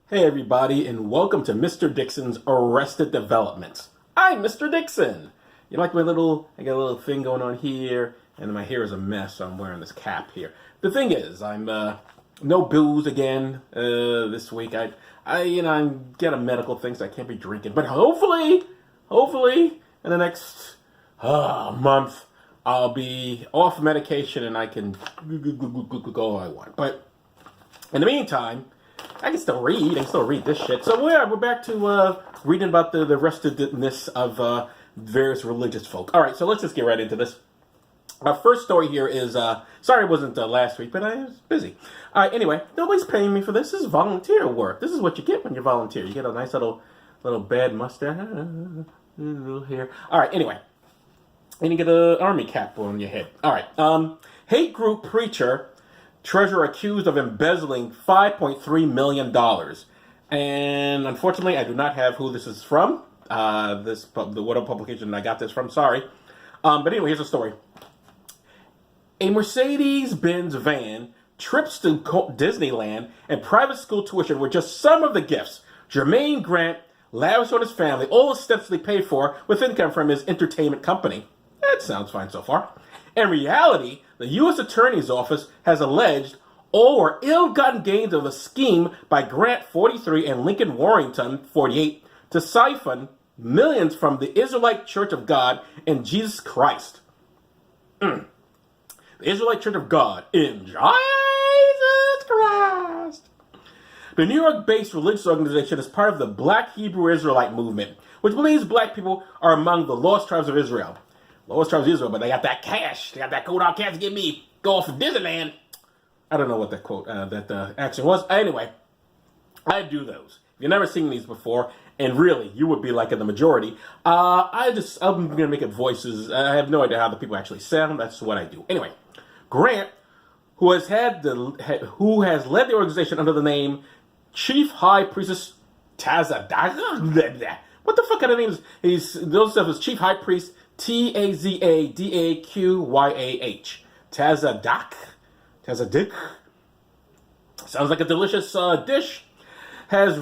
Hey everybody, and welcome to Mr. Dixon's Arrested Development. I'm Mr. Dixon. You like I got a little thing going on here, and my hair is a mess, so I'm wearing this cap here. The thing is, I'm no booze again this week. I get a medical thing, so I can't be drinking. But hopefully, in the next month, I'll be off medication and I can go all I want. But in the meantime, I can still read. This shit. So yeah, we're back to reading about the restedness of various religious folk. All right, so let's just get right into this. Our first story here is, sorry it wasn't last week, but I was busy. All right, anyway, nobody's paying me for this. This is volunteer work. This is what you get when you volunteer. You get a nice little bad mustache, little hair. All right, anyway, and you get an army cap on your head. All right, hate group preacher, treasurer accused of embezzling $5.3 million. And unfortunately, I do not have who this is from. What publication I got this from, sorry. But anyway, here's the story. A Mercedes-Benz van, trips to Disneyland, and private school tuition were just some of the gifts Jermaine Grant lavished on his family, all ostensibly paid for with income from his entertainment company. That sounds fine so far. In reality, the U.S. Attorney's Office has alleged all were ill-gotten gains of the scheme by Grant, 43, and Lincoln Warrington, 48, to siphon millions from the Israelite Church of God in Jesus Christ. The Israelite Church of God in Jesus Christ. The New York-based religious organization is part of the Black Hebrew Israelite movement, which believes black people are among the lost tribes of Israel. Lost tribes of Israel, but they got that cash. They got that cold hard cash to get me going for Disneyland. I don't know what that quote, action was. Anyway, I do those. If you've never seen these before, and really, you would be like in the majority. I'm going to make it voices. I have no idea how the people actually sound. That's what I do. Anyway, Grant, who has led the organization under the name Chief High Priestess Tazadak. What the fuck kind of names? Those stuff is Chief High Priest Tazadaqyah. Tazadik. Sounds like a delicious dish. Has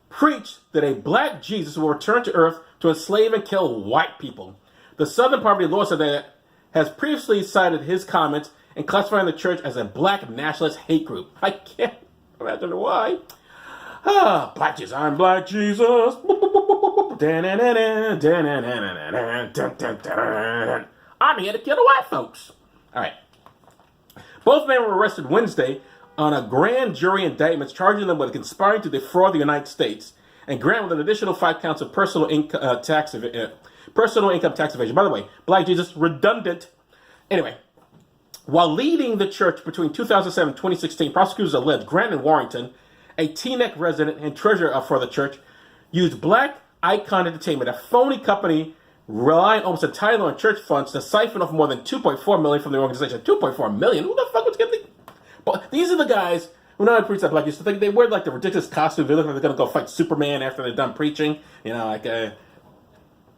preached that a black Jesus will return to earth to enslave and kill white people. The Southern Poverty Law Center has previously cited his comments and classifying the church as a black nationalist hate group. I can't imagine why. Black Jesus, I'm Black Jesus. I'm here to kill the white folks. All right. Both men were arrested Wednesday on a grand jury indictment charging them with conspiring to defraud the United States and Grant with an additional 5 counts of personal income tax evasion. By the way, Black Jesus, redundant. Anyway, while leading the church between 2007 and 2016, prosecutors alleged Grant and Warrington, a Teaneck resident and treasurer for the church, used Black Icon Entertainment, a phony company relying almost entirely on church funds, to siphon off more than $2.4 million from the organization. $2.4 million? Who the fuck was getting? But these are the guys who know how to preach that black used to think they wear like the ridiculous costumes. They look like they're gonna go fight Superman after they're done preaching. You know, like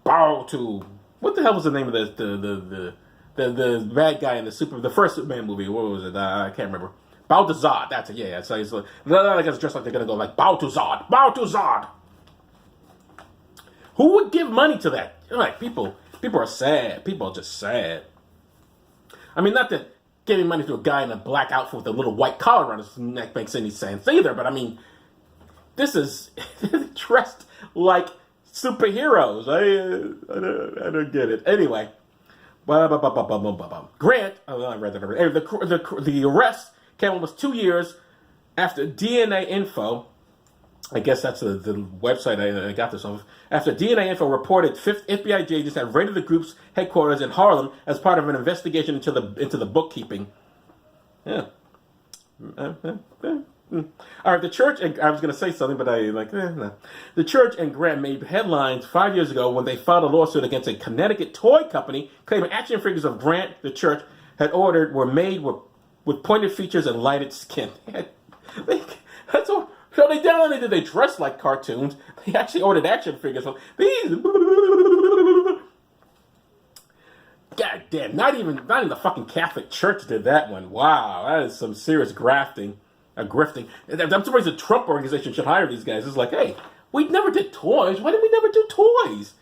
bow to what the hell was the name of the bad guy in the first Superman movie? What was it? I can't remember. Bow to Zod. That's it. Yeah. So he's like, the guys dressed like they're gonna go like bow to Zod. Bow to Zod. Who would give money to that? Like people are sad. People are just sad. I mean, not that giving money to a guy in a black outfit with a little white collar around his neck makes any sense either. But I mean, this is dressed like superheroes. I don't get it. Anyway, Grant. Oh, I read that already. The arrest came almost 2 years after DNA Info. I guess that's the website I got this off of. After DNA Info reported FBI agents had raided the group's headquarters in Harlem as part of an investigation into the bookkeeping. Yeah. All right, the church, and I was going to say something, but no. The church and Grant made headlines 5 years ago when they filed a lawsuit against a Connecticut toy company claiming action figures of Grant, the church, had ordered were made with pointed features and lighted skin. That's all. So they not only did they dress like cartoons, they actually ordered action figures. So these, god damn, not even the fucking Catholic Church did that one. Wow, that is some serious grafting. grifting. I'm surprised the Trump organization should hire these guys. It's like, hey, we never did toys. Why did we never do toys?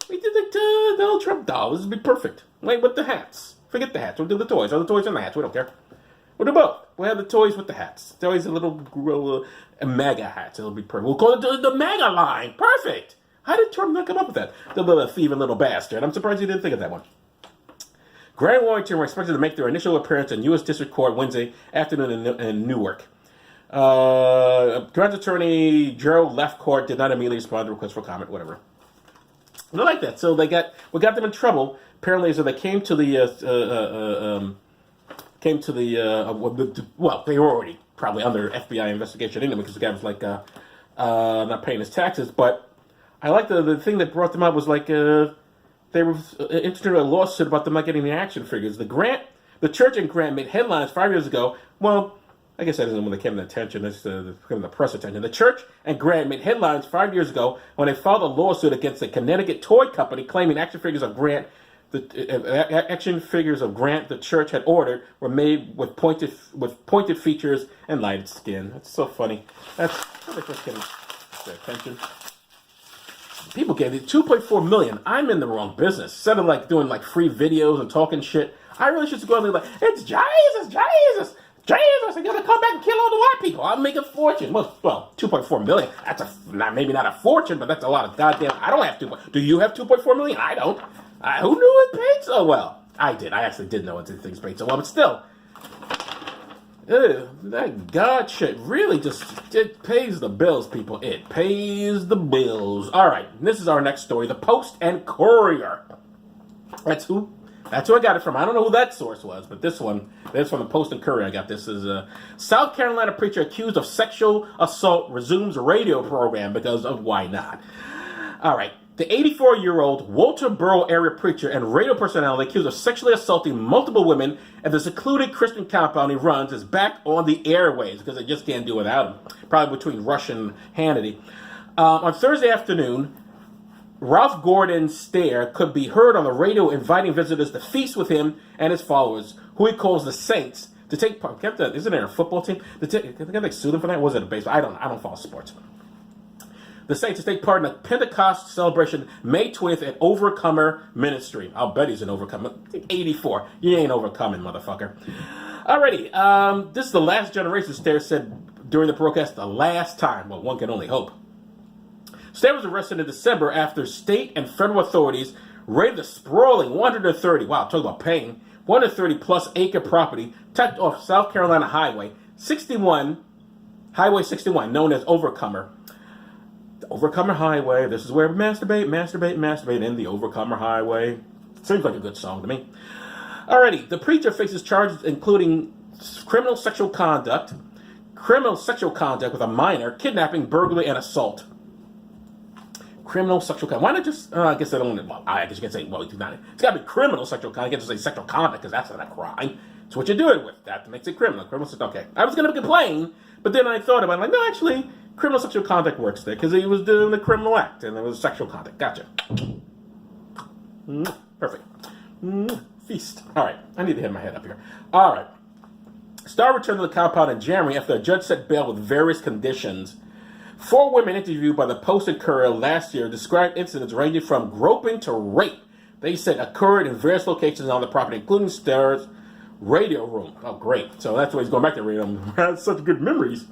We did the Donald Trump doll. This would be perfect. Wait, with the hats. Forget the hats. We'll do the toys. All the toys and the hats. We don't care. We'll do both. We'll have the toys with the hats. Toys and little MAGA hats. It'll be perfect. We'll call it the MAGA line. Perfect. How did Trump not come up with that? The little thieving little bastard. I'm surprised he didn't think of that one. Grand Warrington were expected to make their initial appearance in U.S. District Court Wednesday afternoon in Newark. Grand Attorney Gerald left court, did not immediately respond to requests for comment, whatever. I like that. So we got them in trouble. Apparently, so they came to the well, they were already probably under FBI investigation anyway because the guy was like not paying his taxes. But I like the thing that brought them up was like they were interested in a lawsuit about them not getting the action figures. The church and Grant made headlines 5 years ago. Well, I guess that isn't when they came to attention. It's the press attention. The church and Grant made headlines 5 years ago when they filed a lawsuit against the Connecticut toy company claiming action figures of Grant, the church had ordered, were made with pointed features and lighted skin. That's so funny. That's how they first came to their attention. People gave it $2.4 million. I'm in the wrong business. Instead of like doing like free videos and talking shit, I really should go and be like, it's Jesus, I gotta come back and kill all the white people. I'll make a fortune. Well, $2.4 million. That's maybe not a fortune, but that's a lot of goddamn. I don't have to. Do you have $2.4 million? I don't. Who knew it paid so well? I did. I actually did know it things paid so well, but still. That God shit really it pays the bills, people. It pays the bills. All right, this is our next story. The Post and Courier. That's who I got it from. I don't know who that source was, but that's from the Post and Courier. I got this. Is South Carolina preacher accused of sexual assault resumes radio program because of why not? All right. The 84-year-old Walterboro area preacher and radio personality accused of sexually assaulting multiple women at the secluded Christian compound he runs is back on the airways because they just can't do without him. Probably between Rush and Hannity. On Thursday afternoon, Ralph Gordon Stair could be heard on the radio inviting visitors to feast with him and his followers, who he calls the Saints, to take part. Isn't there a football team? Can they sue them for that? Was it a baseball? I don't follow sports. The Saints to take part in a Pentecost celebration May 20th at Overcomer Ministry. I'll bet he's an Overcomer. 84. You ain't overcoming, motherfucker. Alrighty. This is the last generation, Stair said during the broadcast, the last time. Well, one can only hope. Stair was arrested in December after state and federal authorities raided the sprawling 130, wow, talk about pain, 130 plus acre property tucked off South Carolina Highway 61, known as Overcomer. Overcomer Highway. This is where we masturbate in the Overcomer Highway. Seems like a good song to me. Alrighty, the preacher faces charges including criminal sexual conduct with a minor, kidnapping, burglary, and assault. Criminal sexual conduct. Why not just? I guess I don't. Well, I guess you can say. Well, it's not. It's got to be criminal sexual conduct. You can't just say sexual conduct because that's not a crime. It's what you're doing with that makes it criminal. Okay. I was going to complain, but then I thought about it. Like, no, actually. Criminal sexual conduct works there because he was doing a criminal act and it was sexual conduct. Gotcha. Perfect. Feast. All right. I need to hit my head up here. All right. Starr returned to the compound in January after a judge set bail with various conditions. 4 women interviewed by the Post and Courier last year described incidents ranging from groping to rape. They said occurred in various locations on the property, including Starr's radio room. Oh, great. So that's why he's going back to radio room. Has such good memories.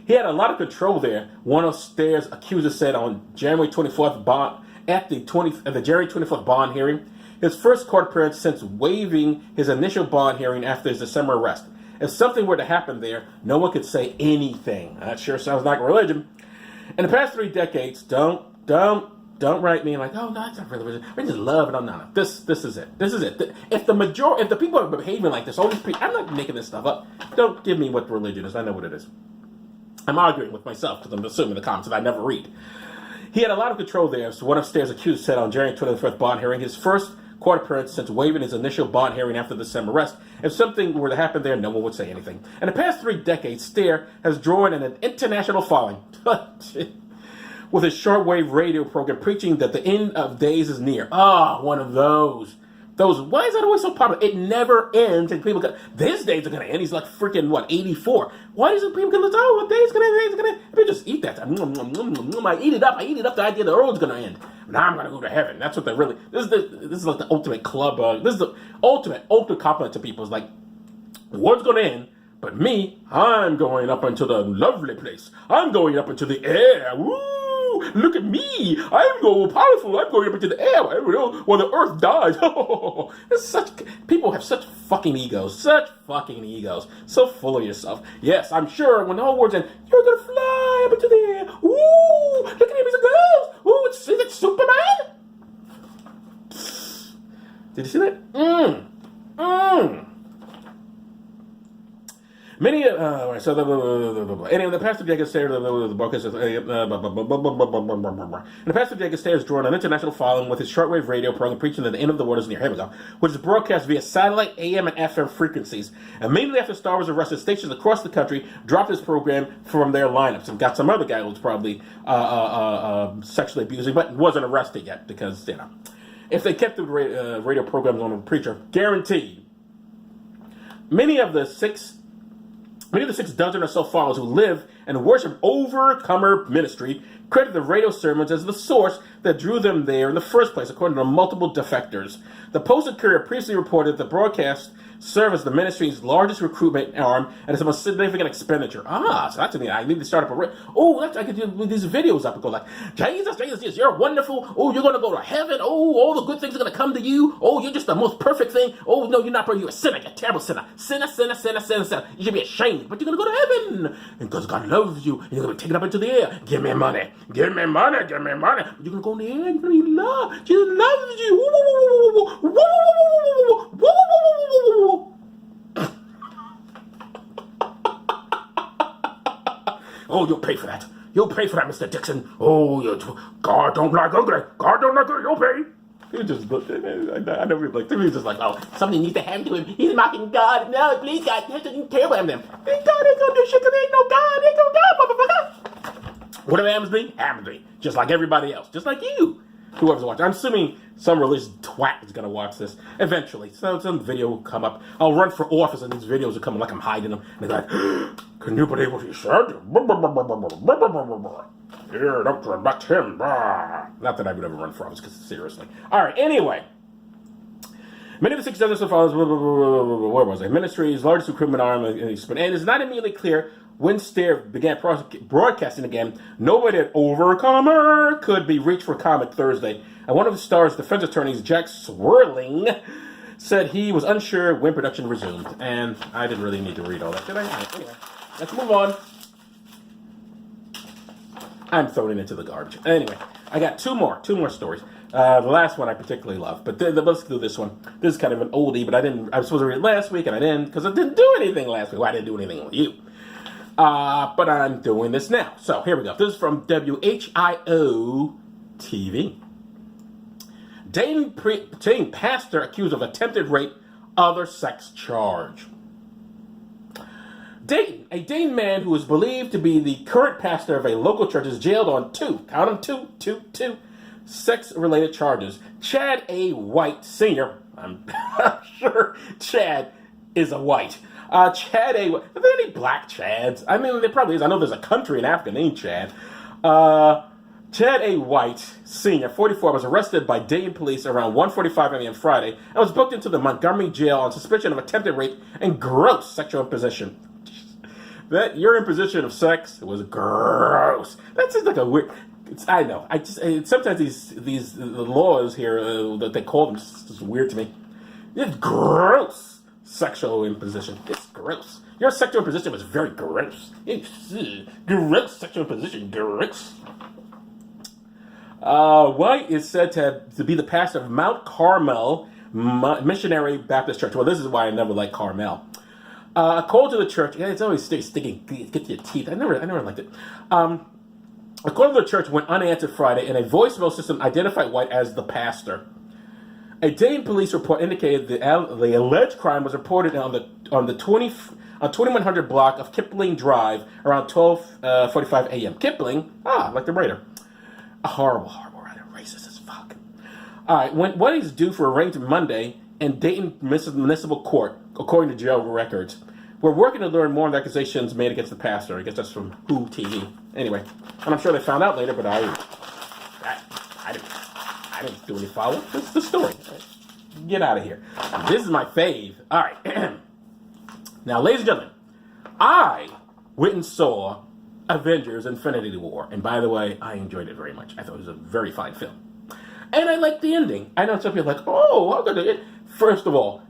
He had a lot of control there, one of Stair's accusers said on January 24th at the January 24th bond hearing, his first court appearance since waiving his initial bond hearing after his December arrest. If something were to happen there, no one could say anything. That sure sounds like religion. In the past 3 decades, don't write me like, oh, no, that's not religion. We just love it. No. This is it. This is it. If the people are behaving like this, all these people, I'm not making this stuff up. Don't give me what religion is. I know what it is. I'm arguing with myself because I'm assuming the comments that I never read. He had a lot of control there, so one of Stair's accused said on January 25th bond hearing, his first court appearance since waiving his initial bond hearing after the December arrest. If something were to happen there, no one would say anything. In the past 3 decades, Stair has drawn an international following with his shortwave radio program preaching that the end of days is near. One of those. Why is that always so popular? It never ends, and people go, "This days are gonna end." He's like freaking 84. Why doesn't people get oh, what day's gonna end? Day's gonna end? People just eat that. I eat it up. I eat it up. The idea the world's gonna end. Now I'm gonna go to heaven. That's what they really. This is like the ultimate club. This is the ultimate compliment to people. It's like the world's gonna end. But me, I'm going up into the lovely place. I'm going up into the air. Woo! Look at me. I'm going powerful. I'm going up into the air while the earth dies. People have such fucking egos. Such fucking egos. So full of yourself. Yes, I'm sure when the whole world's end, you're going to fly up into the air. Woo! Look at him, he's a ghost. Ooh, is it Superman? Did you see that? Many, anyway, the pastor Jacob Stairs, the pastor Jacob Stairs drawn an international following with his shortwave radio program preaching that the end of the world is near. Here we go. Which is broadcast via satellite, AM, and FM frequencies. Immediately after Star was arrested, stations across the country dropped this program from their lineups and got some other guy who was probably sexually abusing, but wasn't arrested yet because, if they kept the radio programs on the preacher, guaranteed, many of the 6 dozen or so followers who live and worship Overcomer Ministry credit the radio sermons as the source that drew them there in the first place, according to multiple defectors. The Post-Courier previously reported that the broadcast served as the ministry's largest recruitment arm and its most significant expenditure. So that's me. I need to start up I could do these videos up and go like, Jesus, you're wonderful. Oh, you're going to go to heaven. Oh, all the good things are going to come to you. Oh, you're just the most perfect thing. Oh, no, you're not perfect. You're a sinner. You're a terrible sinner. Sinner. You should be ashamed. But you're going to go to heaven because God loves you. And you're going to be taken up into the air. Give me money. Give me money. You're going to go in the air. You're going to be loved. Jesus loves you. Oh, you'll pay for that. You'll pay for that, Mr. Dixon. Oh, God don't like ugly. God don't like ugly. You'll pay. He just looked at me. I never like. He was just like, oh, something needs to happen to him. He's mocking God. No, please, God. He doesn't care about him. God ain't gonna do shit because there ain't no God. Ain't no God, motherfucker. Whatever happens to me, happens to me. Just like everybody else. Just like you. Whoever's watching. I'm assuming some religious twat is going to watch this eventually. So some video will come up. I'll run for office and these videos will come like I'm hiding them. And they're like, can you believe what he said? Here, don't elect him. Not that I would ever run for office, because seriously. All right, anyway. Many of the 6 dozen so followers, where was I? Ministry's largest recruitment arm, and it's not immediately clear when Stair began broadcasting again. Nobody at Overcomer could be reached for comment Thursday. And one of the star's defense attorneys, Jack Swirling, said he was unsure when production resumed. And I didn't really need to read all that, did I? Anyway, let's move on. I'm throwing it into the garbage. Anyway, I got two more stories. The last one I particularly love, but let's do this one. This is kind of an oldie, but I was supposed to read it last week, and I didn't, because I didn't do anything last week. Well, I didn't do anything with you. But I'm doing this now. So, here we go. This is from WHIO-TV. Dayton pastor accused of attempted rape, other sex charge. Dayton, a Dayton man who is believed to be the current pastor of a local church, is jailed on two sex-related charges. Chad A. White Sr., I'm sure Chad is a white. Chad A. Are there any black Chads? I mean, there probably is. I know there's a country in Africa named Chad. Chad A. White Sr., 44, was arrested by Dayton police around 1:45 a.m. Friday and was booked into the Montgomery jail on suspicion of attempted rape and gross sexual imposition. That your imposition of sex was gross. That seems like a weird. I know. Sometimes these laws here that they call them is weird to me. It's gross sexual imposition. It's gross. Your sexual imposition was very gross. Gross sexual imposition. Gross. White is said to be the pastor of Mount Carmel Missionary Baptist Church. Well, this is why I never liked Carmel. A call to the church. Yeah, it's always sticking. Get to your teeth. I never liked it. A call to the church went unanswered Friday, and a voicemail system identified White as the pastor. A Dayton police report indicated the alleged crime was reported on the 2100 block of Kipling Drive around 12:45 a.m. Kipling, like the writer. A horrible writer, racist as fuck. All right, when what is due for arraignment Monday, and Dayton Municipal Court, according to jail records, were working to learn more on the accusations made against the pastor. I guess that's from Who TV. Anyway, and I'm sure they found out later, but I didn't do any follow-up. This is the story. Get out of here. This is my fave. All right. Now, ladies and gentlemen, I went and saw Avengers Infinity War. And by the way, I enjoyed it very much. I thought it was a very fine film. And I liked the ending. I know some people are like, oh, how could it? First of all,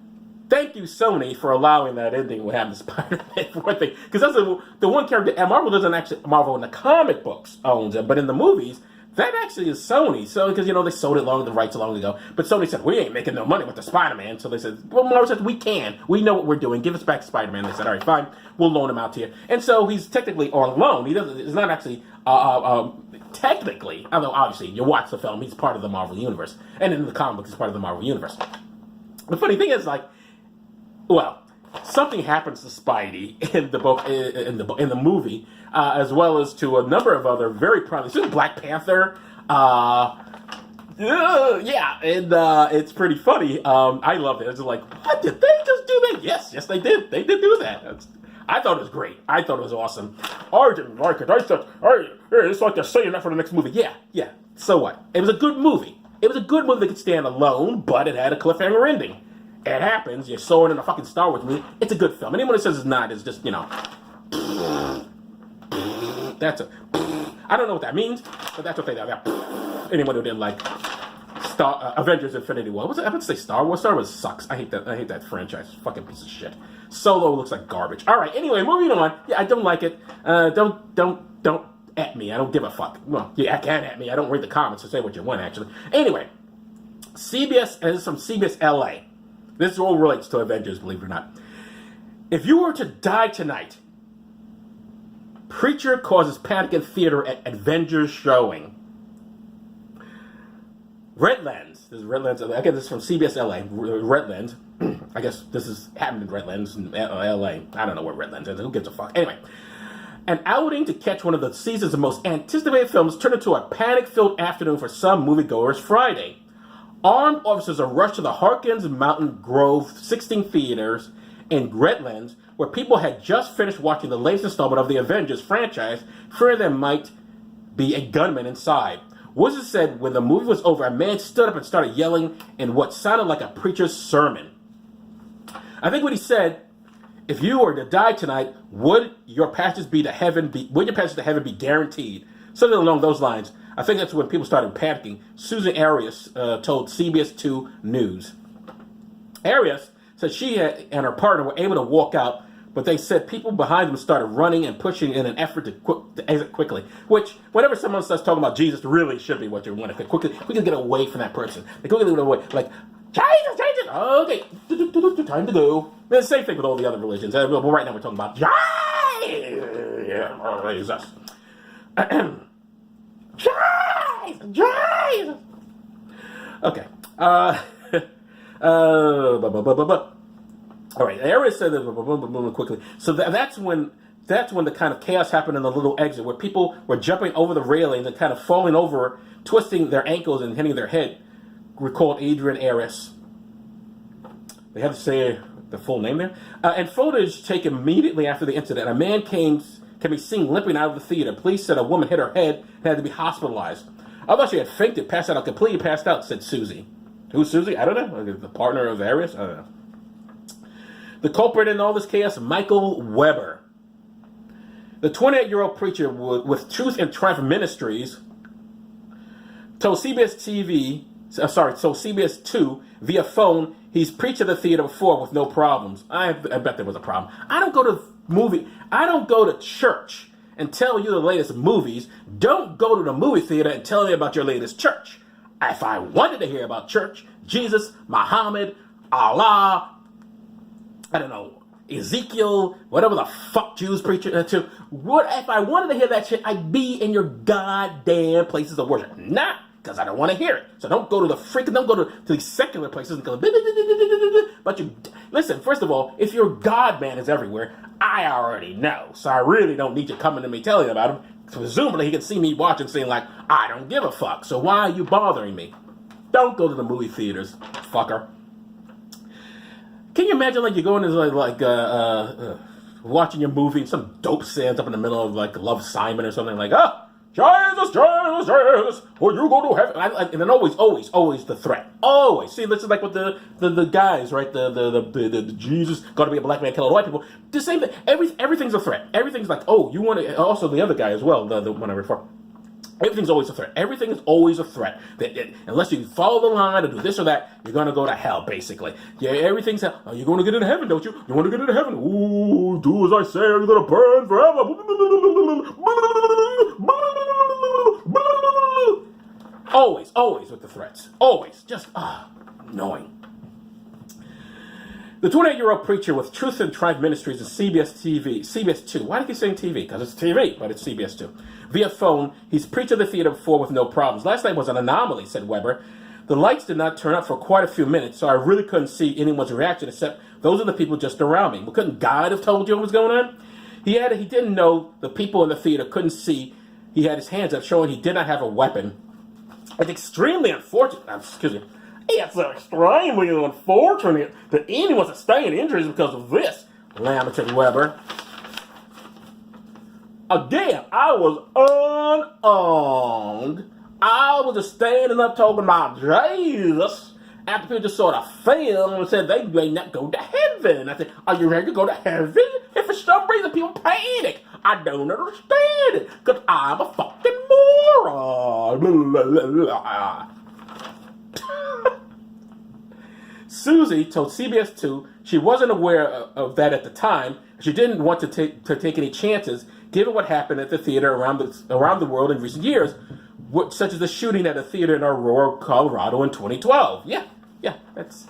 thank you, Sony, for allowing that ending to have the Spider-Man for one thing. Because that's the one character, and Marvel doesn't actually, Marvel in the comic books owns it, but in the movies, that actually is Sony. So, because, they sold it the rights long ago. But Sony said, we ain't making no money with the Spider-Man. So they said, well, Marvel said, we can. We know what we're doing. Give us back Spider-Man. They said, all right, fine. We'll loan him out to you. And so he's technically on loan. It's not actually, technically, although obviously you watch the film, he's part of the Marvel Universe. And in the comic book, he's part of the Marvel Universe. The funny thing is, something happens to Spidey in the book, in the movie, as well as to a number of other very prominent. Black Panther. It's pretty funny. I loved it. It's like, what, did they just do that? Yes, they did. They did do that. I thought it was great. I thought it was awesome. I didn't like it. I thought, it's like they're saying that for the next movie. Yeah. So what? It was a good movie. It was a good movie that could stand alone, but it had a cliffhanger ending. It happens. You saw it in a fucking Star Wars movie. It's a good film. Anyone that says it's not is just, that's I don't know what that means, but that's what they do. Anyone who didn't like Avengers Infinity War. I would say Star Wars. Star Wars sucks. I hate that franchise. Fucking piece of shit. Solo looks like garbage. All right. Anyway, moving on. Yeah, I don't like it. Don't at me. I don't give a fuck. Well, yeah, I can at me. I don't read the comments to say what you want, actually. Anyway, CBS, and this is from CBS LA. This all relates to Avengers, believe it or not. If you were to die tonight, preacher causes panic in theater at Avengers showing. Redlands. This is Redlands. Again, this is from CBS LA. Redlands. I guess this is happened in Redlands, in LA. I don't know where Redlands is. Who gives a fuck? Anyway. An outing to catch one of the season's most anticipated films turned into a panic-filled afternoon for some moviegoers Friday. Armed officers are rushed to the Harkins Mountain Grove 16 theaters in Redlands, where people had just finished watching the latest installment of the Avengers franchise, fearing there might be a gunman inside. Wizard said when the movie was over, a man stood up and started yelling in what sounded like a preacher's sermon. I think what he said, if you were to die tonight, would your passage to heaven be guaranteed? Something along those lines. I think that's when people started panicking. Susan Arias told CBS 2 News. Arias said she and her partner were able to walk out, but they said people behind them started running and pushing in an effort to exit quickly. Which, whenever someone starts talking about Jesus, really should be what you want to quickly get away from that person. They quickly get away. Like, Jesus, okay, time to go. The same thing with all the other religions. But right now we're talking about Jesus. Jesus. Okay. All right. I already said that quickly. So that's when the kind of chaos happened in the little exit, where people were jumping over the railing and kind of falling over, twisting their ankles and hitting their head. Recalled Adrian Arias. They have to say the full name there. And footage taken immediately after the incident. A man can be seen limping out of the theater. Police said a woman hit her head and had to be hospitalized. I thought she had fainted, completely passed out, said Susie. Who's Susie? I don't know. The partner of Arias? I don't know. The culprit in all this chaos, Michael Weber. The 28-year-old preacher with Truth and Triumph Ministries told CBS 2 via phone he's preached at the theater before with no problems. I bet there was a problem. I don't go to church and tell you the latest movies. Don't go to the movie theater and tell me about your latest church. If I wanted to hear about church, Jesus, Muhammad, Allah, I don't know, Ezekiel, whatever the fuck Jews preach to. If I wanted to hear that shit, I'd be in your goddamn places of worship. Not because I don't want to hear it. So don't go to these secular places and go, but you, listen, first of all, if your God man is everywhere, I already know. So I really don't need you coming to me telling about him. Presumably he can see me watching saying like, I don't give a fuck. So why are you bothering me? Don't go to the movie theaters, fucker. Can you imagine, like, you're going to, watching your movie and some dope stands up in the middle of, like, Love, Simon or something, like, oh, Jesus, Jesus, Jesus, or you go to heaven. And then always the threat. Always. See, this is like with the guys, right? The Jesus, got to be a black man killing white people. The same thing. Everything's a threat. Everything's like, oh, you want to, also the other guy as well, the one I refer. Everything's always a threat. Everything is always a threat. Unless you follow the line or do this or that, you're going to go to hell, basically. Yeah, everything's hell. Oh, you're going to get into heaven, don't you? You want to get into heaven? Ooh, do as I say or you're going to burn forever. Always with the threats. Always. Just, annoying. The 28-year-old preacher with Truth and Triumph Ministries and CBS 2. Why do I keep saying TV? Because it's TV, but it's CBS 2. Via phone, he's preached at the theater before with no problems. Last night was an anomaly, said Weber. The lights did not turn up for quite a few minutes, so I really couldn't see anyone's reaction except those are the people just around me. Well, couldn't God have told you what was going on? He didn't know the people in the theater couldn't see. He had his hands up, showing he did not have a weapon. It's extremely unfortunate. Excuse me. It's extremely unfortunate that anyone sustained injuries because of this, lamented Weber. Again, I was unarmed. I was just standing up talking about Jesus. After people just sort of fell and said they may not go to heaven. I said, are you ready to go to heaven? If for some reason people panic, I don't understand it. Because I'm a fucking moron. Blah, blah, blah. Susie told CBS 2 she wasn't aware of that at the time. She didn't want to take any chances, given what happened at the theater around the world in recent years, such as the shooting at a theater in Aurora, Colorado in 2012. Yeah, that's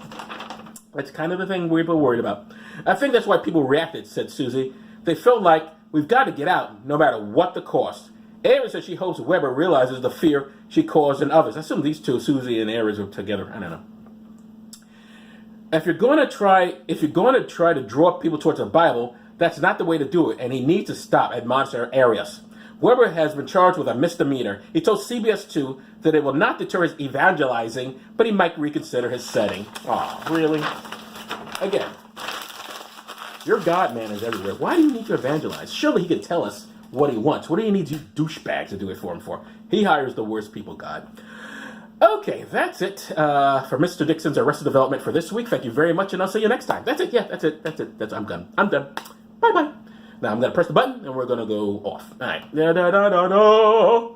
kind of the thing we're worried about. I think that's why people reacted, said Susie. They felt like we've got to get out, no matter what the cost. Erin said she hopes Weber realizes the fear she caused in others. I assume these two, Susie and Erin, are together. I don't know. If you're going to try to draw people towards the Bible, that's not the way to do it, and he needs to stop, admonished Arias. Weber has been charged with a misdemeanor. He told CBS 2 that it will not deter his evangelizing, but he might reconsider his setting. Oh, really? Again, your God man is everywhere. Why do you need to evangelize? Surely he can tell us what he wants. What do you need you douchebags to do it for him for? He hires the worst people, God. Okay, that's it for Mr. Dixon's Arrested Development for this week. Thank you very much, and I'll see you next time. That's it. Yeah, that's it. I'm done. Bye-bye. Now I'm going to press the button, and we're going to go off. All right. Da-da-da-da-da.